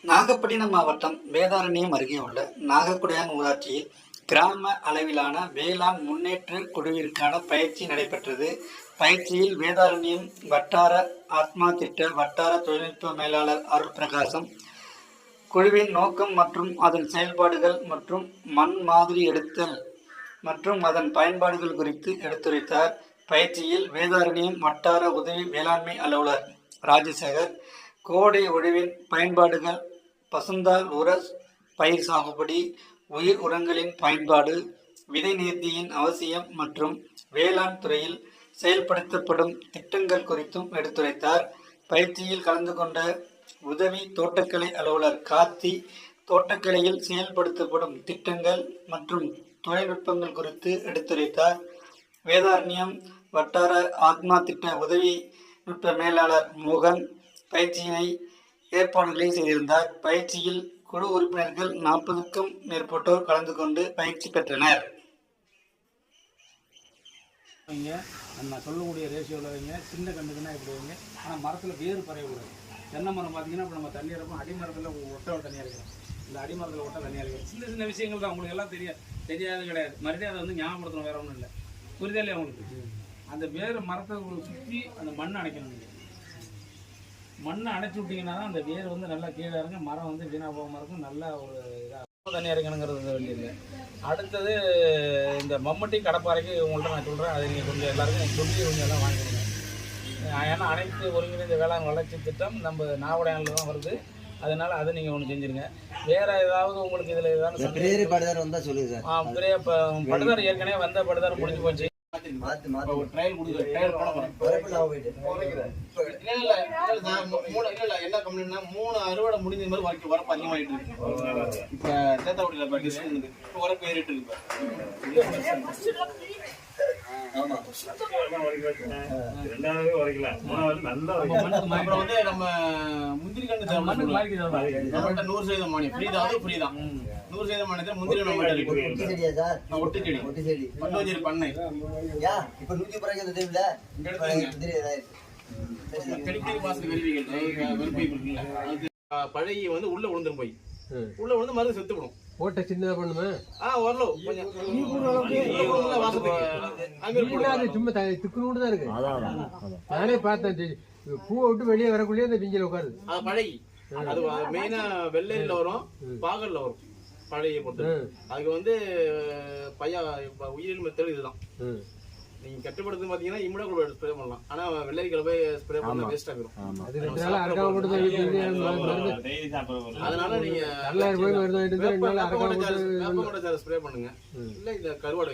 நாகப்பட்டினம் மாவட்டம் வேதாரண்யம் அருகே உள்ள நாகக்குடையான் ஊராட்சியில் கிராம அளவிலான வேளாண் முன்னேற்ற குழுவிற்கான பயிற்சி நடைபெற்றது. பயிற்சியில் வேதாரண்யம் வட்டார ஆத்மா திட்ட வட்டார தொழில்நுட்ப மேலாளர் அருள் பிரகாசம் குழுவின் நோக்கம் மற்றும் அதன் செயல்பாடுகள் மற்றும் மண் மாதிரி எடுத்தல் மற்றும் அதன் பயன்பாடுகள் குறித்து எடுத்துரைத்தார். பயிற்சியில் வேதாரண்யம் வட்டார உதவி வேளாண்மை அலுவலர் ராஜசேகர் கோடை ஒழிவின் பயன்பாடுகள், பசுந்தாள் உர பயிர் சாகுபடி, உயிர் உரங்களின் பயன்பாடு, விதை நேர்த்தியின் அவசியம் மற்றும் வேளாண் துறையில் செயல்படுத்தப்படும் திட்டங்கள் குறித்தும் எடுத்துரைத்தார். பயிற்சியில் கலந்து கொண்ட உதவி தோட்டக்கலை அலுவலர் கார்த்தி தோட்டக்கலையில் செயல்படுத்தப்படும் திட்டங்கள் மற்றும் தொழில்நுட்பங்கள் குறித்து எடுத்துரைத்தார். வேதாரண்யம் வட்டார ஆத்மா திட்ட உதவி நுட்ப மேலாளர் மோகன் பயிற்சியினை ஏற்பாடுகளை செய்திருந்தார். பயிற்சியில் குழு உறுப்பினர்கள் 40க்கும் மேற்பட்டோர் கலந்து கொண்டு பயிற்சி பெற்றனர். நான் சொல்லக்கூடிய ரேஷியோவில் வைங்க. சின்ன கண்டுக்குன்னா இப்படி வைங்க. ஆனால் மரத்தில் வேறு பறையக்கூடாது. தென்னை மரம் பார்த்தீங்கன்னா இப்போ நம்ம தண்ணி இறப்போம். அடிமரத்தில் ஒட்ட தண்ணியாக இருக்கிறோம். இந்த அடிமரத்தில் ஒட்ட தண்ணியாக இருக்கிறோம். சின்ன சின்ன விஷயங்கள் தான் உங்களுக்கு எல்லாம் தெரியாது கிடையாது. மறுபடியும் அதை வந்து ஞாபகப்படுத்தணும், வேற ஒன்றும் இல்லை. புரிதலே அவங்களுக்கு அந்த வேறு மரத்தை சுற்றி அந்த மண்ணை அணைக்கணும். நீங்கள் மண்ணை அணைச்சி விட்டிங்கன்னா தான் அந்த வேர் வந்து நல்லா கீழே இறங்க மரம் வந்து வீணாக போகாமல் இருக்கும். நல்லா ஒரு இதாக தண்ணி இறங்கணுங்கிறது வேண்டியது. அடுத்தது இந்த மம்மட்டி கடப்பாறைக்கு உங்கள்கிட்ட நான் சொல்கிறேன். அதை நீங்கள் கொஞ்சம் எல்லாருக்கும் சொல்லி கொஞ்சம் எல்லாம் வாங்கிக்கணும். ஏன்னா அனைத்து ஒருங்கிணைந்த வேளாண் வளர்ச்சி திட்டம் நம்ம நாவடையானில் தான் வருது. அதனால அதை நீங்கள் ஒன்று செஞ்சுருங்க. வேற ஏதாவது உங்களுக்கு இதில் ஏதாவது படுதார் வந்தால் சொல்லுங்கள் சார். பெரிய படுதார் ஏற்கனவே வந்த படுதார் முடிஞ்சு போச்சு. ஒரு ட்ரையல் கொடுங்க. ட்ரையல் போட என்ன கம்பெனினா 3 அறுவடை முடிஞ்ச மாதிரி வரைக்கும் வரப்பு அதிகமாகிட்டு இருக்கு. இப்போ தேத்தாவட்டியில் இப்போ டிஸ்கவுண்ட் இப்போ வரப்பு ஏறிட்டு இருக்கு. அப்புறம் வந்து நம்ம முந்திரி கண்டு 100% மானியம் ஃப்ரீ தான். அது ஃப்ரீ தான். 100% மானியத்தில் முந்திரி நம்ம ஒட்டு செடி பட்டுவஞ்சேரி பண்ணை இப்போ 110 பழகி வந்து உள்ள விழுந்துரும். போய் உள்ள விழுந்து மருந்து செத்துவிடும். ஓட்ட சின்னதா பண்ணுமே. வரலோ சும்மா துக்குனூண்டு தான் இருக்கு. நானே பார்த்தேன். பூவை விட்டு வெளியே வரக்குள்ளேயே அந்த பிஞ்சில உட்காருது. பழகி அது மெயினா வெள்ளையில வரும், பாகல்ல வரும். பழைய பொறுத்து அதுக்கு வந்து பையா உயிரின் மெத்தட் இதுதான். நீங்க கட்டுப்படுத்து பாத்தீங்கன்னா இம்யூனோகுளோபைட் ஸ்ப்ரே பண்ணலாம். ஆனா வெள்ளரிக்கல போய் ஸ்ப்ரே பண்ணா வேஸ்ட் ஆகிரும். அதனால நீங்க வேப்பங்கொட்டை ஸ்ப்ரே பண்ணுங்க. இல்ல இந்த கருவாடை